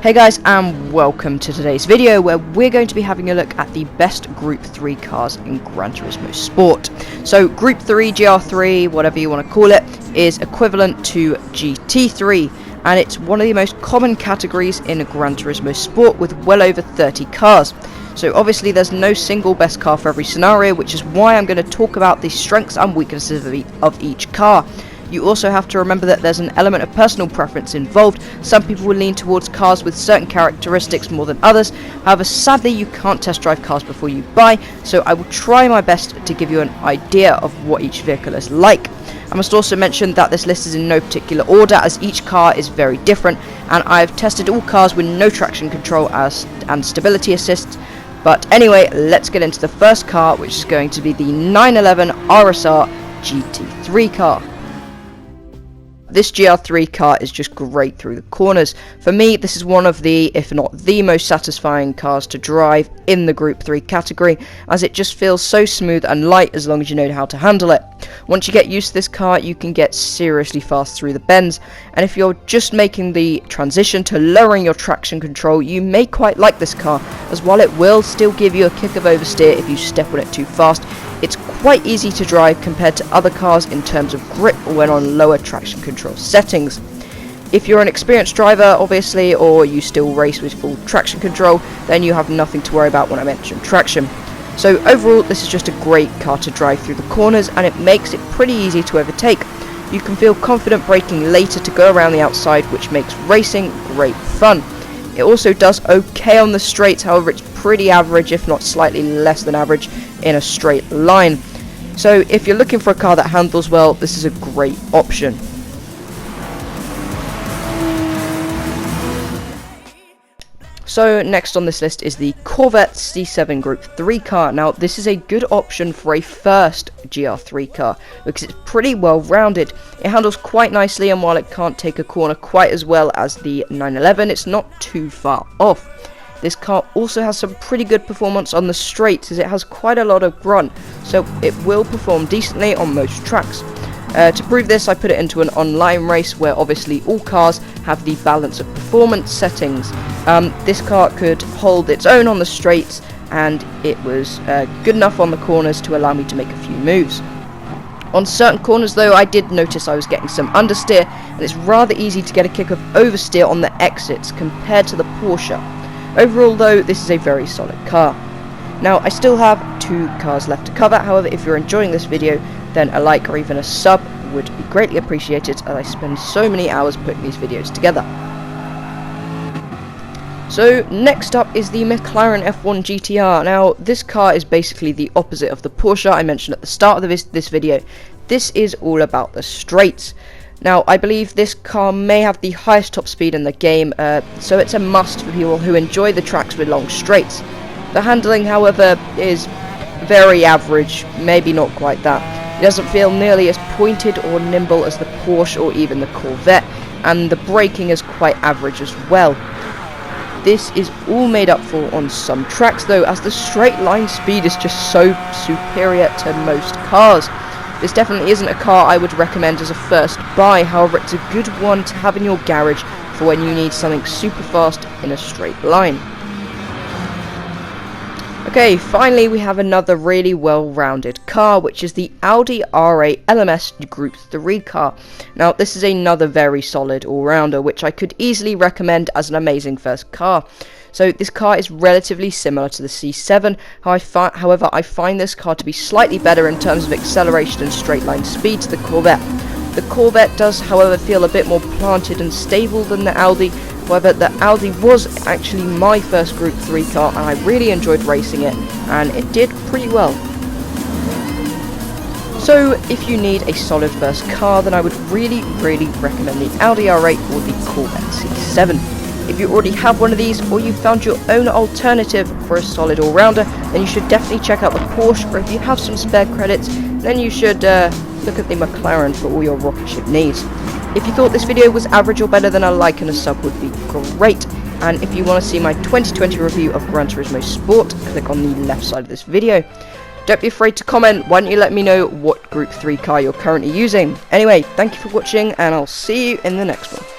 Hey guys, and welcome to today's video where we're going to be having a look at the best Group 3 cars in Gran Turismo Sport. So Group 3, GR3, whatever you want to call it, is equivalent to GT3, and it's one of the most common categories in Gran Turismo Sport with well over 30 cars. So obviously there's no single best car for every scenario, which is why I'm going to talk about the strengths and weaknesses of each car. You also have to remember that there's an element of personal preference involved. Some people will lean towards cars with certain characteristics more than others. However, sadly you can't test drive cars before you buy, so I will try my best to give you an idea of what each vehicle is like. I must also mention that this list is in no particular order, as each car is very different, and I've tested all cars with no traction control and stability assist. But anyway, let's get into the first car, which is going to be the 911 RSR GT3 car. This GR3 car is just great through the corners. For me, this is one of the, if not the most satisfying cars to drive in the Group 3 category, as it just feels so smooth and light as long as you know how to handle it. Once you get used to this car, you can get seriously fast through the bends, and if you're just making the transition to lowering your traction control, you may quite like this car, as while it will still give you a kick of oversteer if you step on it too fast, it's quite easy to drive compared to other cars in terms of grip when on lower traction control settings. If you're an experienced driver, obviously, or you still race with full traction control, then you have nothing to worry about when I mention traction. So overall, this is just a great car to drive through the corners, and it makes it pretty easy to overtake. You can feel confident braking later to go around the outside, which makes racing great fun. It also does okay on the straights, however it's pretty average, if not slightly less than average, in a straight line. So if you're looking for a car that handles well, this is a great option. So next on this list is the Corvette C7 Group 3 car. Now this is a good option for a first GR3 car because it's pretty well rounded. It handles quite nicely, and while it can't take a corner quite as well as the 911, it's not too far off. This car also has some pretty good performance on the straights, as it has quite a lot of grunt, so it will perform decently on most tracks. To prove this, I put it into an online race where obviously all cars have the balance of performance settings. This car could hold its own on the straights, and it was good enough on the corners to allow me to make a few moves. On certain corners though, I did notice I was getting some understeer, and it's rather easy to get a kick of oversteer on the exits compared to the Porsche. Overall though, this is a very solid car. Now I still have 2 cars left to cover. However, if you're enjoying this video, then a like or even a sub would be greatly appreciated, as I spend so many hours putting these videos together. So next up is the McLaren F1 GTR. Now this car is basically the opposite of the Porsche I mentioned at the start of this video. This is all about the straights. Now I believe this car may have the highest top speed in the game, so it's a must for people who enjoy the tracks with long straights. The handling, however, is very average, maybe not quite that. It doesn't feel nearly as pointed or nimble as the Porsche or even the Corvette, and the braking is quite average as well. This is all made up for on some tracks though, as the straight line speed is just so superior to most cars. This definitely isn't a car I would recommend as a first buy, however it's a good one to have in your garage for when you need something super fast in a straight line. Okay, finally we have another really well-rounded car, which is the Audi R8 LMS Group 3 car. Now this is another very solid all-rounder, which I could easily recommend as an amazing first car. So this car is relatively similar to the C7, however I find this car to be slightly better in terms of acceleration and straight line speed to the Corvette. The Corvette does, however, feel a bit more planted and stable than the Audi. However, the Audi was actually my first Group 3 car, and I really enjoyed racing it, and it did pretty well. So, if you need a solid first car, then I would really recommend the Audi R8 or the Corvette C7. If you already have one of these, or you found your own alternative for a solid all-rounder, then you should definitely check out the Porsche, or if you have some spare credits, then you should look at the McLaren for all your rocket ship needs. If you thought this video was average or better, then a like and a sub would be great. And if you want to see my 2020 review of Gran Turismo Sport, click on the left side of this video. Don't be afraid to comment. Why don't you let me know what Group 3 car you're currently using. Anyway, thank you for watching, and I'll see you in the next one.